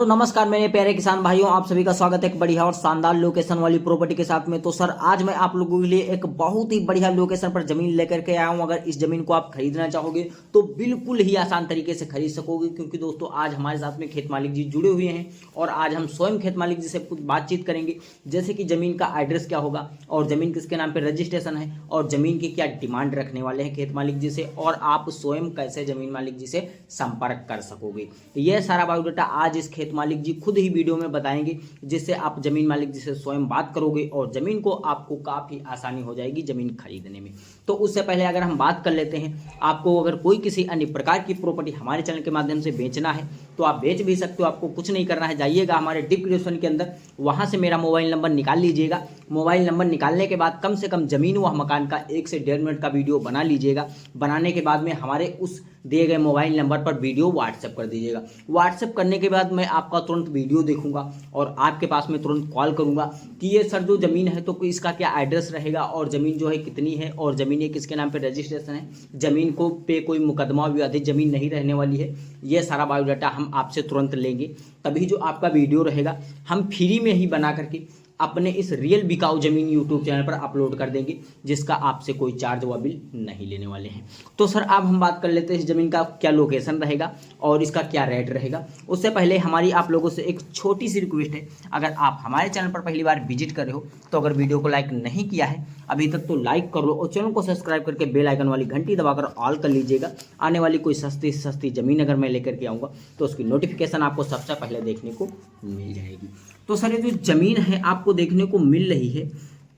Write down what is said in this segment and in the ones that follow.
तो नमस्कार मेरे प्यारे किसान भाइयों, आप सभी का स्वागत है एक बढ़िया और शानदार लोकेशन वाली प्रॉपर्टी के साथ में। तो सर आज मैं आप लोगों के लिए एक बहुत ही बढ़िया लोकेशन पर जमीन लेकर के आया हूं। अगर इस जमीन को आप खरीदना चाहोगे तो बिल्कुल ही आसान तरीके से खरीद सकोगे, क्योंकि दोस्तों आज हमारे साथ में खेत मालिक जी जुड़े हुए हैं और आज हम स्वयं खेत मालिक जी से कुछ बातचीत करेंगे, जैसे कि जमीन का एड्रेस क्या होगा और जमीन किसके नाम पर रजिस्ट्रेशन है और जमीन की क्या डिमांड रखने वाले हैं खेत मालिक जी से, और आप स्वयं कैसे जमीन मालिक जी से संपर्क कर सकोगे। यह सारा बायोडाटा आज इस खेत मालिक जी खुद ही वीडियो में बताएंगे, जिससे आप जमीन मालिक जी से स्वयं बात करोगे और जमीन को आपको काफी आसानी हो जाएगी जमीन खरीदने में। तो उससे पहले अगर हम बात कर लेते हैं, आपको अगर कोई किसी अन्य प्रकार की प्रॉपर्टी हमारे चैनल के माध्यम से बेचना है तो आप बेच भी सकते हो। आपको कुछ नहीं करना है, जाइएगा हमारे डिस्क्रिप्शन के अंदर, वहां से मेरा मोबाइल नंबर निकाल लीजिएगा। मोबाइल नंबर निकालने के बाद कम से कम जमीन व मकान का 1 से 1.5 मिनट का वीडियो बना लीजिएगा। बनाने के बाद में हमारे उस दिए गए मोबाइल नंबर पर वीडियो व्हाट्सएप कर दीजिएगा। व्हाट्सएप करने के बाद मैं आपका तुरंत वीडियो देखूंगा और आपके पास में तुरंत कॉल करूंगा कि ये सर जो ज़मीन है तो इसका क्या एड्रेस रहेगा और ज़मीन जो है कितनी है और ज़मीन ये किसके नाम पे रजिस्ट्रेशन है, ज़मीन को पे कोई मुकदमा विवादित ज़मीन नहीं रहने वाली है। ये सारा बायोडाटा हम आपसे तुरंत लेंगे, तभी जो आपका वीडियो रहेगा हम फ्री में ही बना करके अपने इस रियल बिकाऊ जमीन यूट्यूब चैनल पर अपलोड कर देंगे, जिसका आपसे कोई चार्ज व बिल नहीं लेने वाले हैं। तो सर अब हम बात कर लेते हैं इस जमीन का क्या लोकेशन रहेगा और इसका क्या रेट रहेगा। उससे पहले हमारी आप लोगों से एक छोटी सी रिक्वेस्ट है, अगर आप हमारे चैनल पर पहली बार विजिट कर रहे हो तो अगर वीडियो को लाइक नहीं किया है अभी तक तो लाइक कर लो और चैनल को सब्सक्राइब करके बेल आइकन वाली घंटी दबाकर ऑल कर लीजिएगा। आने वाली कोई सस्ती से सस्ती जमीन अगर मैं लेकर के आऊँगा तो उसकी नोटिफिकेशन आपको सबसे पहले देखने को मिल जाएगी। तो सर ये जो ज़मीन है आपको देखने को मिल रही है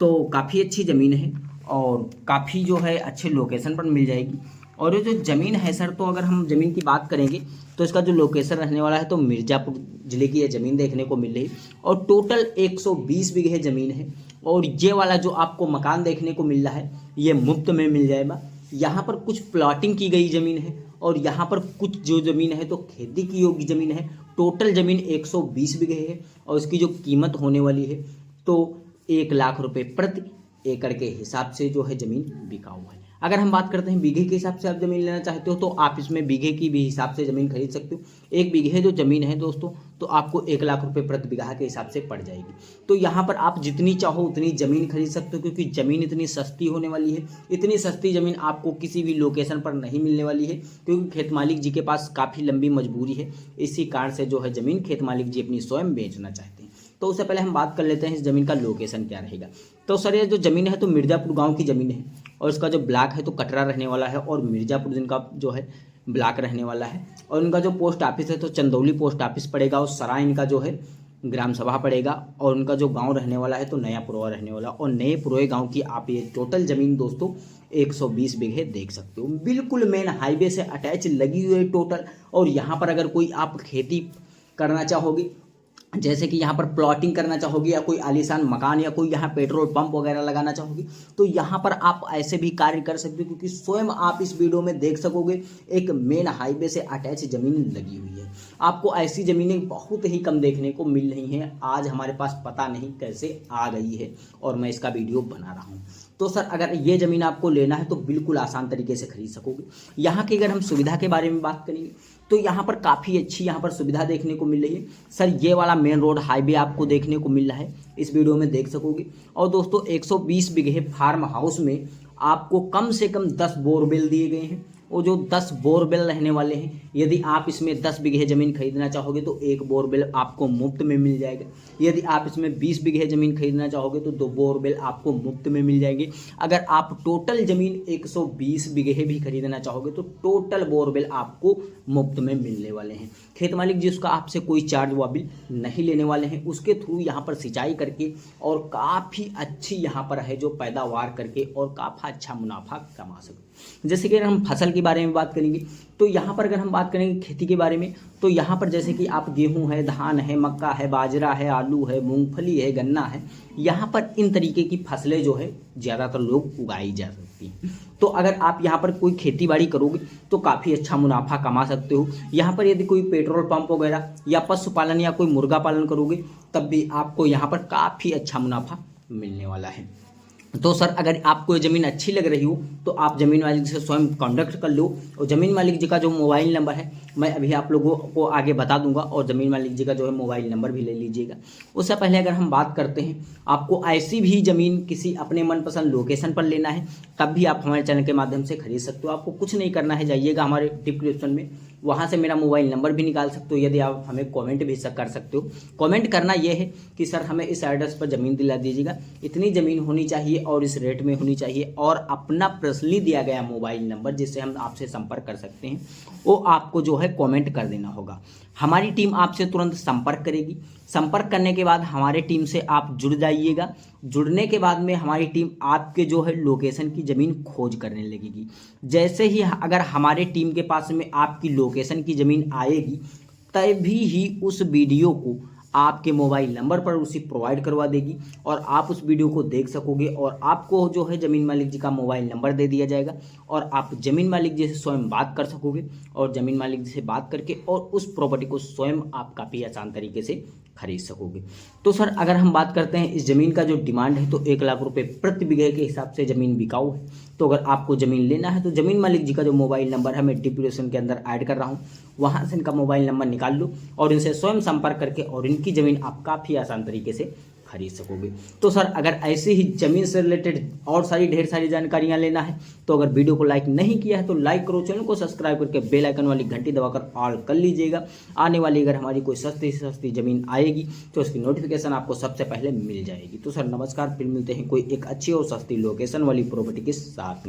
तो काफ़ी अच्छी ज़मीन है और काफ़ी जो है अच्छे लोकेशन पर मिल जाएगी। और ये जो ज़मीन है सर, तो अगर हम ज़मीन की बात करेंगे तो इसका जो लोकेशन रहने वाला है तो मिर्ज़ापुर ज़िले की ये ज़मीन देखने को मिल रही है और टोटल 120 बीघे ज़मीन है। और ये वाला जो आपको मकान देखने को मिल रहा है ये मुफ्त में मिल जाएगा। यहाँ पर कुछ प्लॉटिंग की गई ज़मीन है और यहाँ पर कुछ जो ज़मीन है तो खेती की योग्य ज़मीन है। टोटल ज़मीन 120 बीघे है और इसकी जो कीमत होने वाली है तो 1 लाख रुपए प्रति एकड़ के हिसाब से जो है ज़मीन बिकाऊ है। अगर हम बात करते हैं बीघे के हिसाब से आप ज़मीन लेना चाहते हो तो आप इसमें बीघे की भी हिसाब से ज़मीन खरीद सकते हो। 1 बीघे जो ज़मीन है दोस्तों तो आपको 1 लाख रुपए प्रति बीघा के हिसाब से पड़ जाएगी। तो यहाँ पर आप जितनी चाहो उतनी ज़मीन खरीद सकते हो, क्योंकि ज़मीन इतनी सस्ती होने वाली है। इतनी सस्ती ज़मीन आपको किसी भी लोकेशन पर नहीं मिलने वाली है, क्योंकि खेत मालिक जी के पास काफ़ी लंबी मजबूरी है। इसी कारण से जो है ज़मीन खेत मालिक जी अपनी स्वयं बेचना चाहते हैं। तो उससे पहले हम बात कर लेते हैं इस ज़मीन का लोकेशन क्या रहेगा। तो सर ये जो ज़मीन है तो मिर्ज़ापुर गांव की ज़मीन है और इसका जो ब्लॉक है तो कटरा रहने वाला है और मिर्ज़ापुर जिनका जो है ब्लॉक रहने वाला है। और उनका जो पोस्ट ऑफिस है तो चंदौली पोस्ट ऑफिस पड़ेगा और सराय इनका जो है ग्राम सभा पड़ेगा। और उनका जो गांव रहने वाला है तो नया पुरवा रहने वाला। और नए पुरवे गांव की आप ये टोटल ज़मीन दोस्तों 120 बीघे देख सकते हो, बिल्कुल मेन हाईवे से अटैच लगी हुई है टोटल। और यहाँ पर अगर कोई आप खेती करना चाहोगे, जैसे कि यहाँ पर प्लॉटिंग करना चाहोगे या कोई आलीशान मकान या कोई यहाँ पेट्रोल पंप वगैरह लगाना चाहोगे तो यहाँ पर आप ऐसे भी कार्य कर सकते हो, क्योंकि स्वयं आप इस वीडियो में देख सकोगे एक मेन हाईवे से अटैच ज़मीन लगी हुई है। आपको ऐसी ज़मीनें बहुत ही कम देखने को मिल रही हैं, आज हमारे पास पता नहीं कैसे आ गई है और मैं इसका वीडियो बना रहा हूँ। तो सर अगर ये ज़मीन आपको लेना है तो बिल्कुल आसान तरीके से खरीद सकोगे। यहाँ की अगर हम सुविधा के बारे में बात करेंगे तो यहाँ पर काफ़ी अच्छी यहाँ पर सुविधा देखने को मिल रही है। सर ये वाला मेन रोड हाईवे आपको देखने को मिल रहा है, इस वीडियो में देख सकोगे। और दोस्तों 120 बीघे फार्म हाउस में आपको कम से कम 10 बोरवेल दिए गए हैं। वो जो 10 बोरवेल रहने वाले हैं, यदि आप इसमें 10 बीघे ज़मीन खरीदना चाहोगे तो 1 बोरवेल आपको मुफ्त में मिल जाएगा। यदि आप इसमें 20 बीघे ज़मीन खरीदना चाहोगे तो 2 बोरवेल आपको मुफ्त में मिल जाएंगे। अगर आप टोटल ज़मीन 120 बीघे भी खरीदना चाहोगे तो टोटल बोरवेल आपको मुफ्त में मिलने वाले हैं। खेत मालिक जिसका आपसे कोई चार्ज व बिल नहीं लेने वाले हैं, उसके थ्रू यहाँ पर सिंचाई करके और काफ़ी अच्छी यहाँ पर है जो पैदावार करके और काफ़ी अच्छा मुनाफा कमा सकते। जैसे कि अगर हम फसल के बारे में बात करेंगे तो यहाँ पर अगर हम बात करेंगे खेती के बारे में तो यहाँ पर जैसे कि आप गेहूं है, धान है, मक्का है, बाजरा है, आलू है, मूंगफली है, गन्ना है, यहाँ पर इन तरीके की फसलें जो है ज़्यादातर लोग उगाई जा सकती हैं। तो अगर आप यहाँ पर कोई खेती बाड़ी करोगे तो काफ़ी अच्छा मुनाफा कमा सकते हो। यहाँ पर यदि कोई पेट्रोल पंप वगैरह या पशुपालन या कोई मुर्गा पालन करोगे तब भी आपको यहाँ पर काफ़ी अच्छा मुनाफा मिलने वाला है। तो सर अगर आपको ये ज़मीन अच्छी लग रही हो तो आप ज़मीन मालिक से स्वयं कॉन्टैक्ट कर लो, और ज़मीन मालिक जी का जो मोबाइल नंबर है मैं अभी आप लोगों को आगे बता दूंगा, और ज़मीन मालिक जी का जो है मोबाइल नंबर भी ले लीजिएगा। उससे पहले अगर हम बात करते हैं, आपको ऐसी भी ज़मीन किसी अपने मनपसंद लोकेशन पर लेना है तब भी आप हमारे चैनल के माध्यम से खरीद सकते हो। आपको कुछ नहीं करना है, जाइएगा हमारे डिस्क्रिप्शन में, वहाँ से मेरा मोबाइल नंबर भी निकाल सकते हो, यदि आप हमें कमेंट भी कर सकते हो। कमेंट करना यह है कि सर हमें इस एड्रेस पर ज़मीन दिला दीजिएगा, इतनी ज़मीन होनी चाहिए और इस रेट में होनी चाहिए, और अपना पर्सनली दिया गया मोबाइल नंबर जिससे हम आपसे संपर्क कर सकते हैं वो आपको जो है कमेंट कर देना होगा। हमारी टीम आपसे तुरंत संपर्क करेगी। संपर्क करने के बाद हमारे टीम से आप जुड़ जाइएगा। जुड़ने के बाद में हमारी टीम आपके जो है लोकेशन की ज़मीन खोज करने लगेगी। जैसे ही अगर हमारे टीम के पास में आपकी लोकेशन की ज़मीन आएगी तभी ही उस वीडियो को आपके मोबाइल नंबर पर उसी प्रोवाइड करवा देगी, और आप उस वीडियो को देख सकोगे, और आपको जो है ज़मीन मालिक जी का मोबाइल नंबर दे दिया जाएगा, और आप ज़मीन मालिक जी से स्वयं बात कर सकोगे, और ज़मीन मालिक जी से बात करके और उस प्रॉपर्टी को स्वयं आप काफ़ी आसान तरीके से खरीद सकोगे। तो सर अगर हम बात करते हैं इस ज़मीन का जो डिमांड है तो 1 लाख रुपए प्रति बीघे के हिसाब से ज़मीन बिकाऊ है। तो अगर आपको ज़मीन लेना है तो ज़मीन मालिक जी का जो मोबाइल नंबर है मैं डिस्क्रिप्शन के अंदर ऐड कर रहा हूँ, वहाँ से इनका मोबाइल नंबर निकाल लो और इनसे स्वयं संपर्क करके और इनकी ज़मीन आप काफ़ी आसान तरीके से खरीद सकोगे। तो सर अगर ऐसे ही ज़मीन से रिलेटेड और सारी ढेर सारी जानकारियाँ लेना है तो अगर वीडियो को लाइक नहीं किया है तो लाइक करो, चैनल को सब्सक्राइब करके बेल आइकन वाली घंटी दबाकर ऑल कर लीजिएगा। आने वाली अगर हमारी कोई सस्ती से सस्ती ज़मीन आएगी तो उसकी नोटिफिकेशन आपको सबसे पहले मिल जाएगी। तो सर नमस्कार, फिर मिलते हैं कोई एक अच्छी और सस्ती लोकेशन वाली प्रॉपर्टी के साथ में।